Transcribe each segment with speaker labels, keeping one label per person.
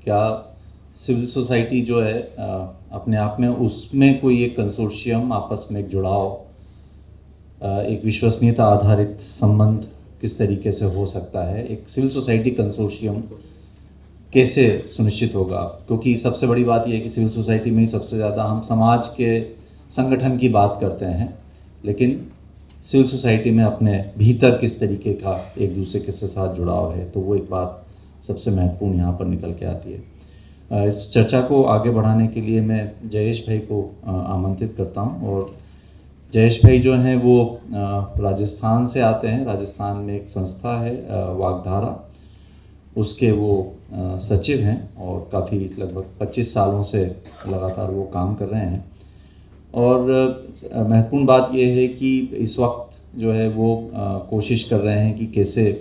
Speaker 1: क्या civil society जो है अपने आप में उसमें कोई एक कंसोर्शियम, आपस में एक जुड़ाव, एक विश्वसनीयता आधारित संबंध किस तरीके से हो सकता है, एक सिविल सोसाइटी कंसोर्शियम कैसे सुनिश्चित होगा? क्योंकि सबसे बड़ी बात यह है कि सिविल सोसाइटी में ही सबसे ज़्यादा हम समाज के संगठन की बात करते हैं, लेकिन सिविल सोसाइटी में अपने भीतर किस तरीके का एक दूसरे के साथ जुड़ाव है, तो वो एक बात सबसे महत्वपूर्ण यहाँ पर निकल के आती है। इस चर्चा को आगे बढ़ाने के लिए मैं जयेश भाई को आमंत्रित करता हूँ। और जयेश भाई जो हैं वो राजस्थान से आते हैं। राजस्थान में एक संस्था है वागधारा, उसके वो सचिव हैं और काफ़ी लगभग 25 सालों से लगातार वो काम कर रहे हैं। और महत्वपूर्ण बात ये है कि इस वक्त जो है वो कोशिश कर रहे हैं कि कैसे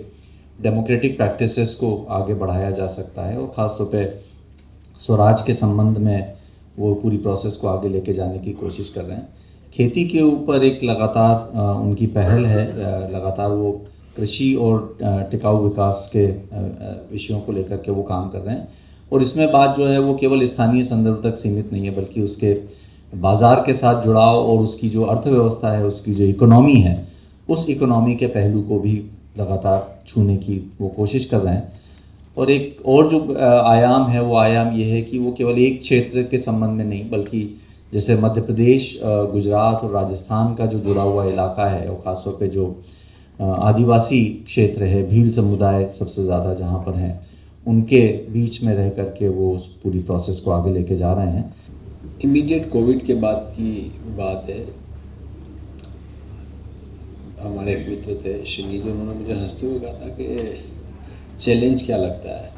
Speaker 1: डेमोक्रेटिक प्रैक्टिसेस को आगे बढ़ाया जा सकता है, और ख़ास तौर पे स्वराज के संबंध में वो पूरी प्रोसेस को आगे लेके जाने की कोशिश कर रहे हैं। खेती के ऊपर एक लगातार उनकी पहल है, लगातार वो कृषि और टिकाऊ विकास के विषयों को लेकर के वो काम कर रहे हैं। और इसमें बात जो है वो केवल स्थानीय संदर्भ तक सीमित नहीं है, बल्कि उसके बाज़ार के साथ जुड़ाव और उसकी जो अर्थव्यवस्था है, उसकी जो इकोनॉमी है, उस इकोनॉमी के पहलू को भी लगातार छूने की वो कोशिश कर रहे हैं। और एक और जो आयाम है, वो आयाम ये है कि वो केवल एक क्षेत्र के संबंध में नहीं, बल्कि जैसे मध्य प्रदेश, गुजरात और राजस्थान का जो जुड़ा हुआ इलाका है, और ख़ासतौर पे जो आदिवासी क्षेत्र है, भील समुदाय सबसे ज़्यादा जहाँ पर हैं, उनके बीच में रह करके वो उस पूरी प्रोसेस को आगे लेके जा रहे हैं।
Speaker 2: इमीडिएट कोविड के बाद की बात है। हमारे एक मित्र थे श्री, जो उन्होंने मुझे हंसते हुए कहा था कि चैलेंज क्या लगता है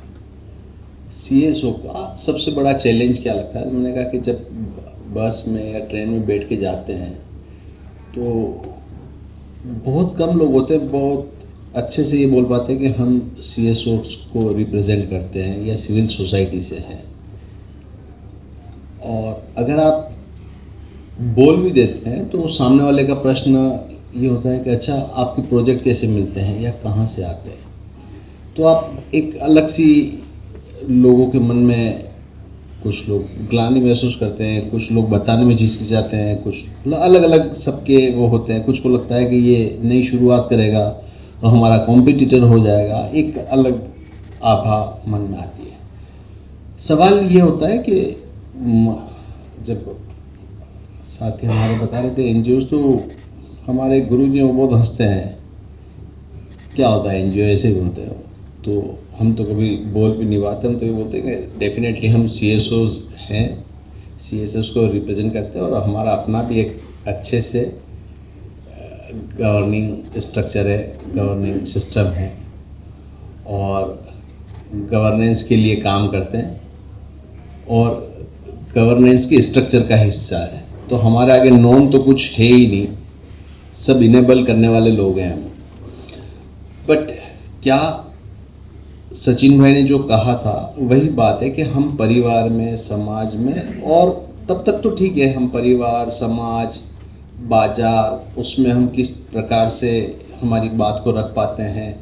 Speaker 2: सीएसओ का, सबसे बड़ा चैलेंज क्या लगता है? तो मैंने कहा कि जब बस में या ट्रेन में बैठ के जाते हैं तो बहुत कम लोग होते हैं बहुत अच्छे से ये बोल पाते हैं कि हम सीएसओ को रिप्रेजेंट करते हैं या सिविल सोसाइटी से हैं। और अगर आप बोल भी देते हैं तो सामने वाले का प्रश्न ये होता है कि अच्छा, आपके प्रोजेक्ट कैसे मिलते हैं या कहाँ से आते हैं? तो आप एक अलग सी लोगों के मन में, कुछ लोग ग्लानि महसूस करते हैं, कुछ लोग बताने में झिझकिचाते हैं, कुछ अलग अलग सबके वो होते हैं। कुछ को लगता है कि ये नई शुरुआत करेगा और हमारा कॉम्पिटिटर हो जाएगा, एक अलग आभा मन में आती है। सवाल ये होता है कि जब साथी हमारे बता रहे थे एनजीओ, तो हमारे गुरुजी वो बहुत हंसते हैं, क्या होता है एनजीओ, ऐसे ही बोलते हैं। तो हम तो कभी बोल भी नहीं पाते, हम तो ये बोलते हैं कि डेफिनेटली हम सीएसओज हैं, सीएसओज को रिप्रेजेंट करते हैं, और हमारा अपना भी एक अच्छे से गवर्निंग स्ट्रक्चर है, गवर्निंग सिस्टम है, और गवर्नेंस के लिए काम करते हैं और गवर्नेंस के स्ट्रक्चर का हिस्सा है। तो हमारे आगे नॉर्म तो कुछ है ही नहीं, सब इनेबल करने वाले लोग हैं हम। बट क्या सचिन भाई ने जो कहा था वही बात है कि हम परिवार में, समाज में, और तब तक तो ठीक है, हम परिवार, समाज, बाजार, उसमें हम किस प्रकार से हमारी बात को रख पाते हैं,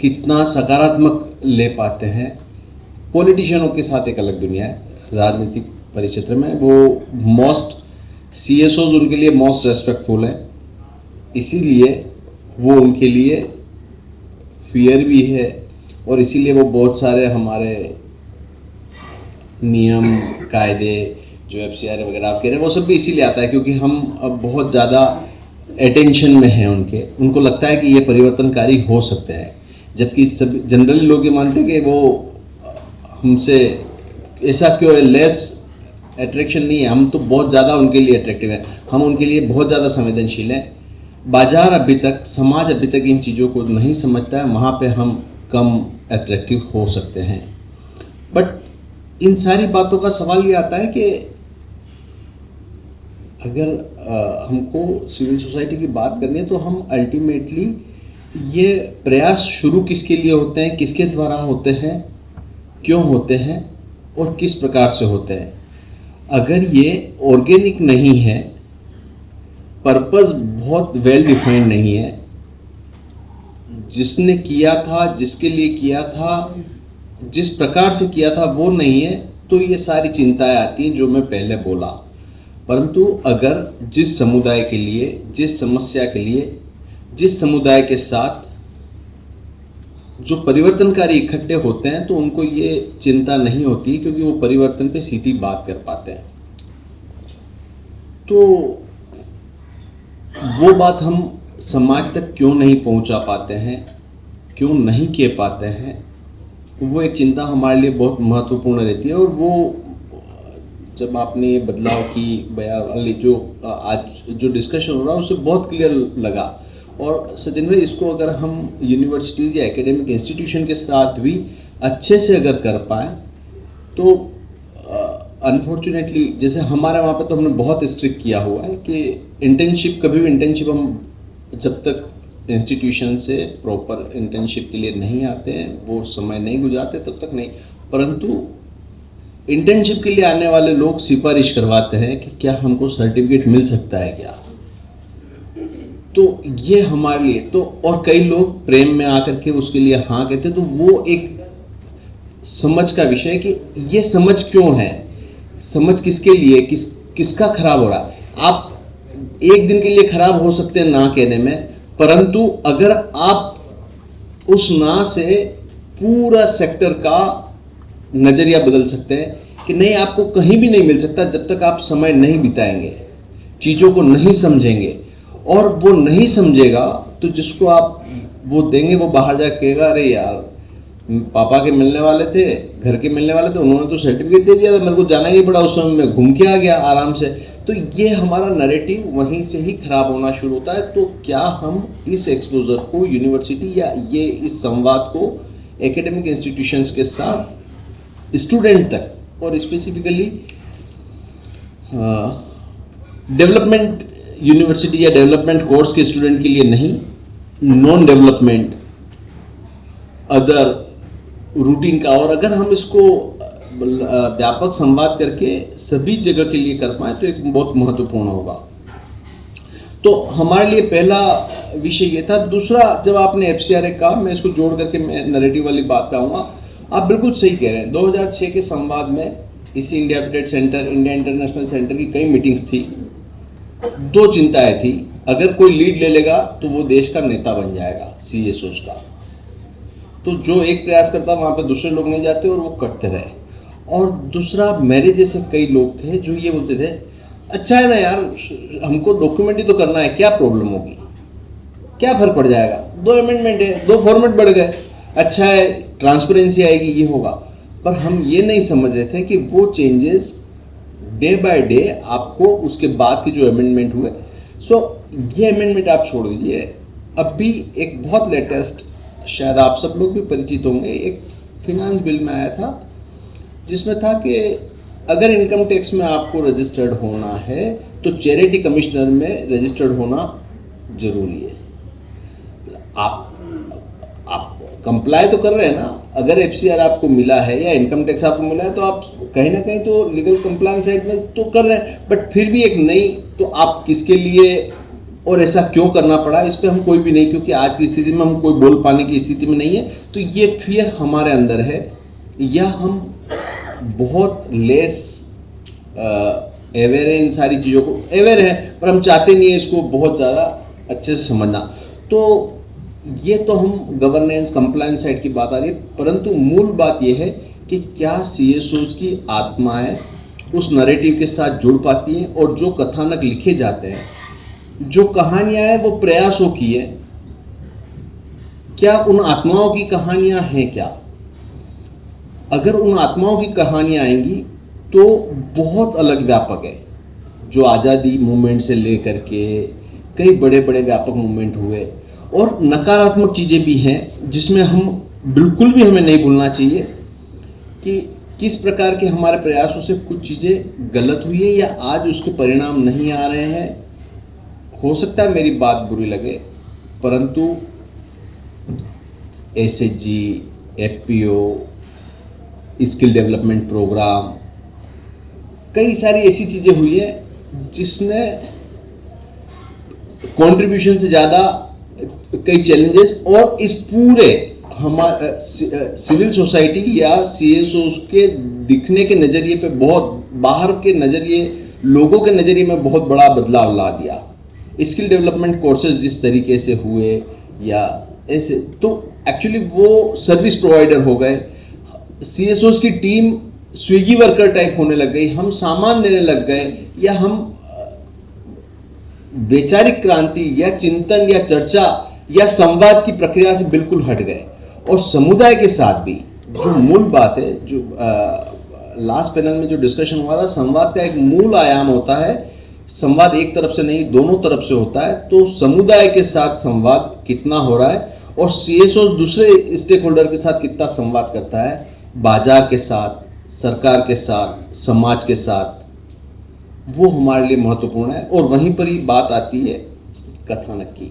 Speaker 2: कितना सकारात्मक ले पाते हैं। पॉलिटिशियनों के साथ एक अलग दुनिया है राजनीतिक परिक्षेत्र में। वो मोस्ट सीएसओज उनके लिए मोस्ट रेस्पेक्टफुल है, इसीलिए वो उनके लिए फियर भी है, और इसीलिए वो बहुत सारे हमारे नियम कायदे जो एफसीआर वगैरह आप कह रहे हैं वो सब भी इसीलिए आता है क्योंकि हम अब बहुत ज़्यादा अटेंशन में हैं उनको लगता है कि ये परिवर्तनकारी हो सकते हैं। जबकि सब जनरली लोग ये मानते हैं कि वो हमसे ऐसा क्यों है, लेस अट्रैक्शन नहीं है, हम तो बहुत ज़्यादा उनके लिए अट्रैक्टिव हैं, हम उनके लिए बहुत ज़्यादा संवेदनशील हैं। बाजार अभी तक, समाज अभी तक इन चीज़ों को नहीं समझता है, वहाँ पे हम कम अट्रैक्टिव हो सकते हैं। बट इन सारी बातों का सवाल ये आता है कि अगर हमको सिविल सोसाइटी की बात करनी है तो हम अल्टीमेटली ये प्रयास शुरू किसके लिए होते हैं, किसके द्वारा होते हैं, क्यों होते हैं और किस प्रकार से होते हैं। अगर ये ऑर्गेनिक नहीं है, पर्पस बहुत वेल डिफाइंड नहीं है, जिसने किया था, जिसके लिए किया था, जिस प्रकार से किया था वो नहीं है, तो ये सारी चिंताएं आती हैं जो मैं पहले बोला। परंतु अगर जिस समुदाय के लिए, जिस समस्या के लिए, जिस समुदाय के साथ जो परिवर्तनकारी इकट्ठे होते हैं, तो उनको ये चिंता नहीं होती, क्योंकि वो परिवर्तन पे सीधी बात कर पाते हैं। तो वो बात हम समाज तक क्यों नहीं पहुंचा पाते हैं, क्यों नहीं कह पाते हैं, वो एक चिंता हमारे लिए बहुत महत्वपूर्ण रहती है। और वो जब आपने ये बदलाव की बयान वाली जो आज जो डिस्कशन हो रहा है, उससे बहुत क्लियर लगा। और सचिन भाई, इसको अगर हम यूनिवर्सिटीज़ या एकेडमिक इंस्टीट्यूशन के साथ भी अच्छे से अगर कर पाए, तो अनफॉर्चुनेटली जैसे हमारे वहाँ पे तो हमने बहुत स्ट्रिक्ट किया हुआ है कि इंटर्नशिप, कभी भी इंटर्नशिप हम जब तक इंस्टीट्यूशन से प्रॉपर इंटर्नशिप के लिए नहीं आते हैं, वो समय नहीं गुजारते, तब तक नहीं। परंतु इंटर्नशिप के लिए आने वाले लोग सिफारिश करवाते हैं कि क्या हमको सर्टिफिकेट मिल सकता है क्या। तो ये हमारे लिए तो, और कई लोग प्रेम में आकर के उसके लिए हाँ कहते हैं। तो वो एक समझ का विषय है कि ये समझ क्यों है, समझ किसके लिए, किसका खराब हो रहा है। आप एक दिन के लिए खराब हो सकते हैं ना कहने में, परंतु अगर आप उस ना से पूरा सेक्टर का नजरिया बदल सकते हैं कि नहीं, आपको कहीं भी नहीं मिल सकता जब तक आप समय नहीं बिताएंगे, चीज़ों को नहीं समझेंगे। और वो नहीं समझेगा तो जिसको आप वो देंगे, वो बाहर जाकर कहेगा, अरे यार पापा के मिलने वाले थे, घर के मिलने वाले थे, उन्होंने तो सर्टिफिकेट दे दिया था, मेरे को जाना ही नहीं पड़ा, उस समय मैं घूम के आ गया आराम से। तो ये हमारा नैरेटिव वहीं से ही खराब होना शुरू होता है। तो क्या हम इस एक्सपोजर को यूनिवर्सिटी या ये इस संवाद को एकेडमिक इंस्टीट्यूशंस के साथ स्टूडेंट तक, और स्पेसिफिकली डेवलपमेंट यूनिवर्सिटी या डेवलपमेंट कोर्स के स्टूडेंट के लिए नहीं, नॉन डेवलपमेंट अदर रूटीन का, और अगर हम इसको व्यापक संवाद करके सभी जगह के लिए कर पाए तो एक बहुत महत्वपूर्ण होगा। तो हमारे लिए पहला विषय ये था। दूसरा, जब आपने FCRA कहा, मैं इसको जोड़ करके मैं नैरेटिव वाली बात कहूँगा। आप बिल्कुल सही कह रहे हैं। 2006 के संवाद में इसी India update centre, India international centre की कई मीटिंग्स थी। दो चिंताएं थी, अगर कोई लीड ले लेगा तो वो देश का नेता बन जाएगा, CSOs का। तो जो एक प्रयास करता वहाँ पे दूसरे लोग नहीं जाते और वो करते रहे। और दूसरा, मेरे जैसे कई लोग थे जो ये बोलते थे, अच्छा है ना यार, हमको डॉक्यूमेंट ही तो करना है, क्या प्रॉब्लम होगी, क्या फर्क पड़ जाएगा, 2 अमेंडमेंट है, 2 फॉर्मेट बढ़ गए, अच्छा है, ट्रांसपेरेंसी आएगी, ये होगा। पर हम ये नहीं समझ रहे थे कि वो चेंजेस डे बाय डे आपको उसके बाद के जो अमेंडमेंट हुए, ये अमेंडमेंट आप छोड़ दीजिए। अभी एक बहुत लेटेस्ट, शायद आप सब लोग भी परिचित होंगे, एक फिनांस बिल में आया था जिसमें था कि अगर इनकम टैक्स में आपको रजिस्टर्ड होना है तो चैरिटी कमिश्नर में रजिस्टर्ड होना जरूरी है। आप कंप्लाई तो कर रहे हैं ना। अगर FCR आपको मिला है या इनकम टैक्स आपको मिला है तो आप कहीं ना कहीं तो लीगल कंप्लायंस साइड में तो कर रहे हैं, बट फिर भी एक नई, तो आप किसके लिए और ऐसा क्यों करना पड़ा, इस पर हम कोई भी नहीं, क्योंकि आज की स्थिति में हम कोई बोल पाने की स्थिति में नहीं है। तो ये फियर हमारे अंदर है, या हम बहुत लेस अवेयर है इन सारी चीज़ों को, अवेयर है पर हम चाहते नहीं है इसको बहुत ज़्यादा अच्छे से समझना। तो ये तो हम गवर्नेंस कंप्लायंस साइड की बात आ रही है, परंतु मूल बात ये है कि क्या CSOs की आत्माएं उस नैरेटिव के साथ जुड़ पाती हैं, और जो कथानक लिखे जाते हैं, जो कहानियां हैं, वो प्रयासों की है, क्या उन आत्माओं की कहानियां हैं क्या? अगर उन आत्माओं की कहानियां आएंगी तो बहुत अलग व्यापक है। जो आज़ादी मूवमेंट से लेकर के कई बड़े बड़े व्यापक मूवमेंट हुए, और नकारात्मक चीज़ें भी हैं जिसमें हम बिल्कुल भी हमें नहीं भूलना चाहिए कि किस प्रकार के हमारे प्रयासों से कुछ चीज़ें गलत हुई है या आज उसके परिणाम नहीं आ रहे हैं। हो सकता है मेरी बात बुरी लगे, परंतु SHG, FPO, skill development program, कई सारी ऐसी चीज़ें हुई है जिसने कंट्रीब्यूशन से ज़्यादा कई चैलेंजेस, और इस पूरे हमारा सिविल सोसाइटी या CSOs के दिखने के नज़रिए पे बहुत, बाहर के नज़रिए, लोगों के नज़रिए में बहुत बड़ा बदलाव ला दिया। स्किल डेवलपमेंट कोर्सेज जिस तरीके से हुए या ऐसे, तो एक्चुअली वो सर्विस प्रोवाइडर हो गए। CSOs की टीम स्विगी वर्कर टाइप होने लग गई, हम सामान देने लग गए, या हम वैचारिक क्रांति या चिंतन या चर्चा या संवाद की प्रक्रिया से बिल्कुल हट गए। और समुदाय के साथ भी जो मूल बात है, जो लास्ट पैनल में जो डिस्कशन हुआ था, संवाद का एक मूल आयाम होता है, संवाद एक तरफ से नहीं दोनों तरफ से होता है। तो समुदाय के साथ संवाद कितना हो रहा है और CSOs दूसरे स्टेक होल्डर के साथ कितना संवाद करता है, बाजार के साथ, सरकार के साथ, समाज के साथ, वो हमारे लिए महत्वपूर्ण है। और वहीं पर ही बात आती है कथानक की।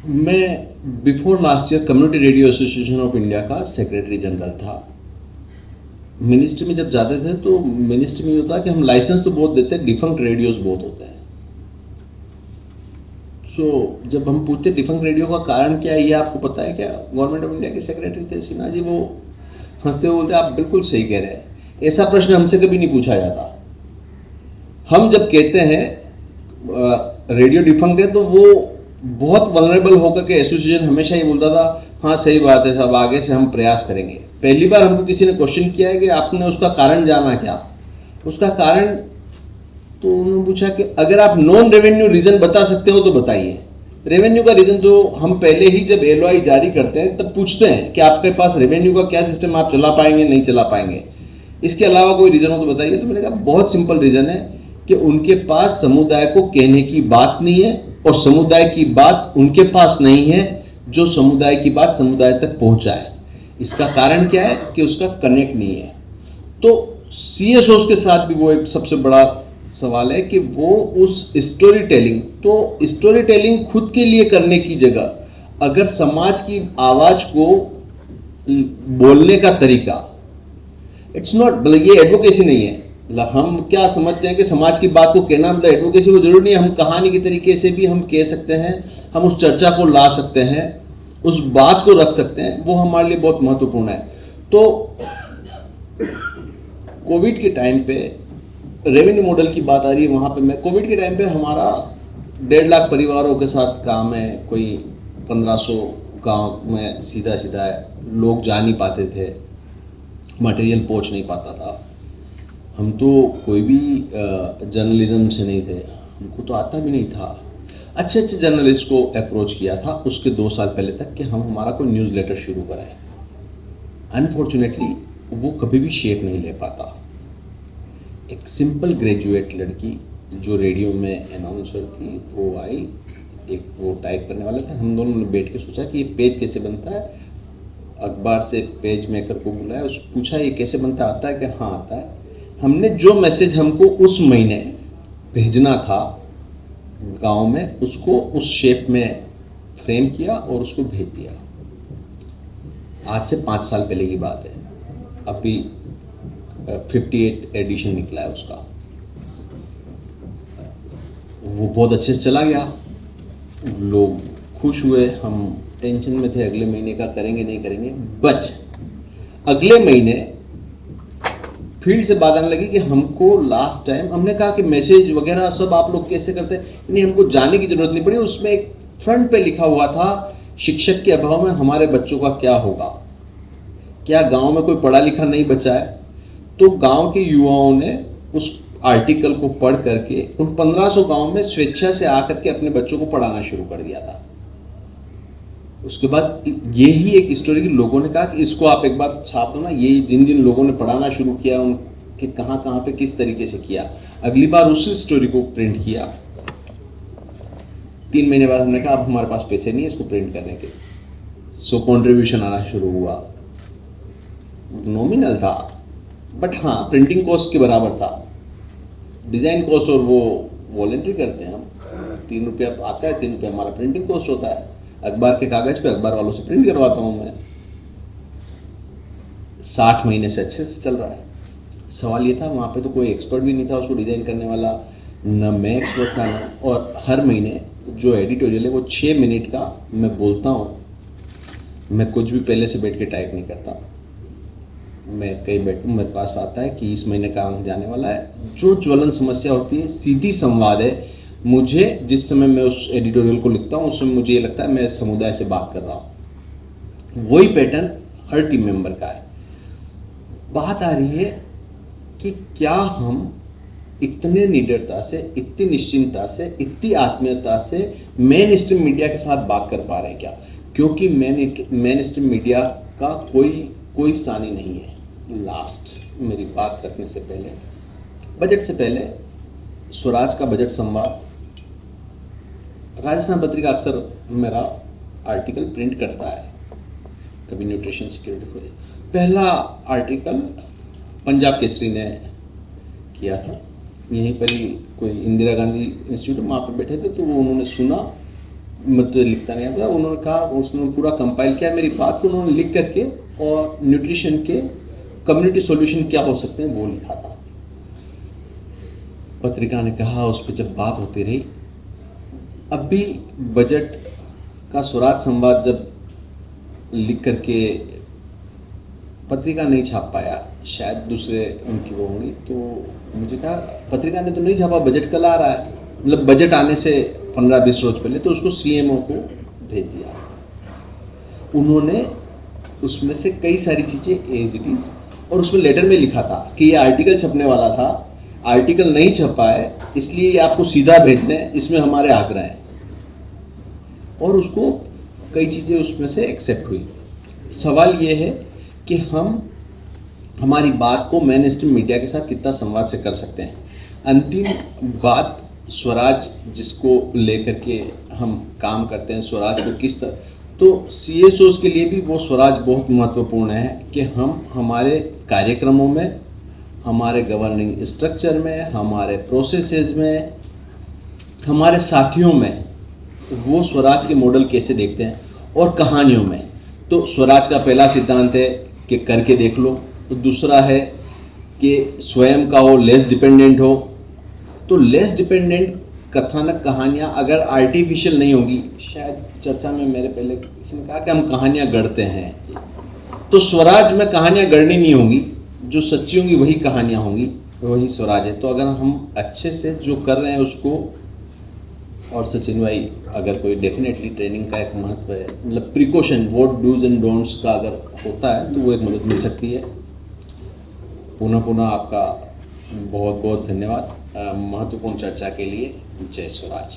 Speaker 2: मैं before last year community radio association of India का सेक्रेटरी जनरल था। मिनिस्ट्री में जब जाते थे तो मिनिस्ट्री में होता है कि हम लाइसेंस तो बहुत देते हैं, डिफंक्ट रेडियोस बहुत होते हैं। सो जब हम पूछते डिफंक्ट रेडियो का कारण क्या है, ये आपको पता है क्या? गवर्नमेंट ऑफ इंडिया के सेक्रेटरी थे सिन्हा जी, वो हंसते हुए बोलते आप बिल्कुल सही कह रहे हैं, ऐसा प्रश्न हमसे कभी नहीं पूछा जाता। हम जब कहते हैं रेडियो डिफंक्ट है तो वो बहुत वनरेबल होकर के एसोसिएशन हमेशा ये बोलता था हाँ सही बात है साहब, आगे से हम प्रयास करेंगे। पहली बार हमको किसी ने क्वेश्चन किया है कि आपने उसका कारण जाना क्या? उसका कारण तो उन्होंने पूछा कि अगर आप नॉन रेवेन्यू रीजन बता सकते हो तो बताइए। रेवेन्यू का रीजन तो हम पहले ही जब LOI जारी करते हैं तब पूछते हैं कि आपके पास रेवेन्यू का क्या सिस्टम, आप चला पाएंगे नहीं चला पाएंगे, इसके अलावा कोई रीजन हो तो बताइए। तो मैंने कहा बहुत सिंपल रीजन है कि उनके पास समुदाय को कहने की बात नहीं है और समुदाय की बात उनके पास नहीं है जो समुदाय की बात समुदाय तक पहुंचाए। इसका कारण क्या है कि उसका कनेक्ट नहीं है। तो CSOs के साथ भी वो एक सबसे बड़ा सवाल है कि वो उस स्टोरी टेलिंग, तो स्टोरी टेलिंग खुद के लिए करने की जगह अगर समाज की आवाज को बोलने का तरीका, इट्स नॉट, ये एडवोकेसी नहीं है। हम क्या समझते हैं कि समाज की बात को कहना मतलब एडवोकेसी, वो जरूरी नहीं है। हम कहानी के तरीके से भी हम कह सकते हैं, हम उस चर्चा को ला सकते हैं, उस बात को रख सकते हैं, वो हमारे लिए बहुत महत्वपूर्ण है। तो कोविड के टाइम पे रेवेन्यू मॉडल की बात आ रही है, वहाँ पे मैं कोविड के टाइम पे हमारा 1.5 लाख परिवारों के साथ काम है, कोई 1500 गांव में सीधा सीधा है, लोग जा नहीं पाते थे, मटेरियल पहुँच नहीं पाता था। हम तो कोई भी जर्नलिज्म से नहीं थे, हमको तो आता भी नहीं था। अच्छे अच्छे जर्नलिस्ट को अप्रोच किया था उसके 2 साल पहले तक कि हम हमारा कोई न्यूज़लेटर शुरू कराएं। अनफॉर्चुनेटली वो कभी भी शेप नहीं ले पाता। एक सिंपल ग्रेजुएट लड़की जो रेडियो में अनाउंसर थी वो आई, एक वो टाइप करने वाला था। हम दोनों ने बैठ के सोचा कि ये पेज कैसे बनता है, अखबार से पेज मेकर को बुलाया, उसको पूछा ये कैसे बनता आता है? कि हाँ आता है। हमने जो मैसेज हमको उस महीने भेजना था गांव में, उसको उस शेप में फ्रेम किया और उसको भेज दिया। आज से 5 साल पहले की बात है, अभी 58 एडिशन निकला है उसका। वो बहुत अच्छे से चला गया, लोग खुश हुए, हम टेंशन में थे अगले महीने का करेंगे नहीं करेंगे। बट अगले महीने फील्ड से बात आने लगी कि हमको लास्ट टाइम हमने कहा कि मैसेज वगैरह सब आप लोग कैसे करते हैं, नहीं हमको जाने की जरूरत नहीं पड़ी। उसमें एक फ्रंट पे लिखा हुआ था शिक्षक के अभाव में हमारे बच्चों का क्या होगा, क्या गांव में कोई पढ़ा लिखा नहीं बचा है? तो गांव के युवाओं ने उस आर्टिकल को पढ़ करके उन 1500 गांव में स्वेच्छा से आकर के अपने बच्चों को पढ़ाना शुरू कर दिया था। उसके बाद ये ही एक स्टोरी की लोगों ने कहा कि इसको आप एक बार छाप दो ना, ये जिन जिन लोगों ने पढ़ाना शुरू किया उनके कहाँ कहाँ पे किस तरीके से किया। अगली बार उसी स्टोरी को प्रिंट किया। 3 महीने बाद हमने कहा अब हमारे पास पैसे नहीं है इसको प्रिंट करने के, सो कंट्रीब्यूशन आना शुरू हुआ। नॉमिनल था बट हाँ प्रिंटिंग कॉस्ट के बराबर था। डिज़ाइन कॉस्ट और वो वॉलेंट्री करते हैं हम, 3 रुपया आता है, 3 रुपया हमारा प्रिंटिंग कॉस्ट होता है। अखबार के कागज़ पे अखबार वालों से प्रिंट करवाता हूँ मैं। 60 महीने से अच्छे से चल रहा है। सवाल ये था वहाँ पे तो कोई एक्सपर्ट भी नहीं था उसको डिज़ाइन करने वाला, न मैं एक्सपर्ट था ना। और हर महीने जो एडिटोरियल है वो 6 मिनट का मैं बोलता हूँ मैं कुछ भी पहले से बैठ के टाइप नहीं करता। मैं कहीं बैठता हूँ, मेरे पास आता है कि इस महीने का अंक जाने वाला है, जो ज्वलन समस्या होती है सीधी संवाद है। मुझे जिस समय मैं उस एडिटोरियल को लिखता हूँ उस समय मुझे ये लगता है मैं समुदाय से बात कर रहा हूँ। वही पैटर्न हर टीम मेंबर का है। बात आ रही है कि क्या हम इतने निडरता से, इतनी निश्चिंतता से, इतनी आत्मीयता से मेन स्ट्रीम मीडिया के साथ बात कर पा रहे हैं क्या? क्योंकि मेन स्ट्रीम मीडिया का कोई सानी नहीं है। लास्ट मेरी बात रखने से पहले, बजट से पहले स्वराज का बजट संवाद, राजस्थान पत्रिका अक्सर मेरा आर्टिकल प्रिंट करता है, कभी न्यूट्रिशन सिक्योरिटी को। पहला आर्टिकल पंजाब केसरी ने किया था, यहीं पर ही कोई इंदिरा गांधी इंस्टीट्यूट वहाँ पे बैठे थे, तो वो उन्होंने सुना, मतलब लिखता नहीं आता, उन्होंने कहा, उसने पूरा कंपाइल किया मेरी बात को, उन्होंने लिख करके और न्यूट्रिशन के कम्युनिटी सॉल्यूशन क्या हो सकते हैं वो लिखा था। पत्रिका ने कहा, उस पर जब बात होती रही, अब भी बजट का स्वराज संवाद जब लिख करके पत्रिका नहीं छाप पाया, शायद दूसरे उनकी वो होंगी, तो मुझे कहा पत्रिका ने तो नहीं छापा, बजट कल आ रहा है, मतलब बजट आने से 15-20 रोज पहले, तो उसको सीएमओ को भेज दिया। उन्होंने उसमें से कई सारी चीज़ें एज इट इज, और उसमें लेटर में लिखा था कि ये आर्टिकल छपने वाला था, आर्टिकल नहीं छपा है, इसलिए ये आपको सीधा भेज रहे हैं, इसमें हमारे आग्रह हैं। और उसको कई चीज़ें उसमें से एक्सेप्ट हुई। सवाल ये है कि हम हमारी बात को मेन स्ट्रीम मीडिया के साथ कितना संवाद से कर सकते हैं। अंतिम बात स्वराज जिसको लेकर के हम काम करते हैं, स्वराज को किस तरह, तो CSOs के लिए भी वो स्वराज बहुत महत्वपूर्ण है कि हम हमारे कार्यक्रमों में, हमारे गवर्निंग स्ट्रक्चर में, हमारे प्रोसेसेस में, हमारे साथियों में वो स्वराज के मॉडल कैसे देखते हैं, और कहानियों में। तो स्वराज का पहला सिद्धांत है कि करके देख लो, तो दूसरा है कि स्वयं का हो, लेस डिपेंडेंट हो। तो लेस डिपेंडेंट कथानक कहानियाँ अगर आर्टिफिशियल नहीं होगी, शायद चर्चा में मेरे पहले किसी ने कहा कि हम कहानियाँ गढ़ते हैं, तो स्वराज में कहानियाँ गढ़नी नहीं होंगी, जो सच्ची होंगी वही कहानियाँ होंगी, वही स्वराज है। तो अगर हम अच्छे से जो कर रहे हैं उसको, और सचिन भाई अगर कोई डेफिनेटली ट्रेनिंग का एक महत्व है, मतलब precaution, what do's and don'ts का अगर होता है तो वो एक मदद मिल सकती है। पुनः आपका बहुत बहुत धन्यवाद महत्वपूर्ण चर्चा के लिए। जय स्वराज।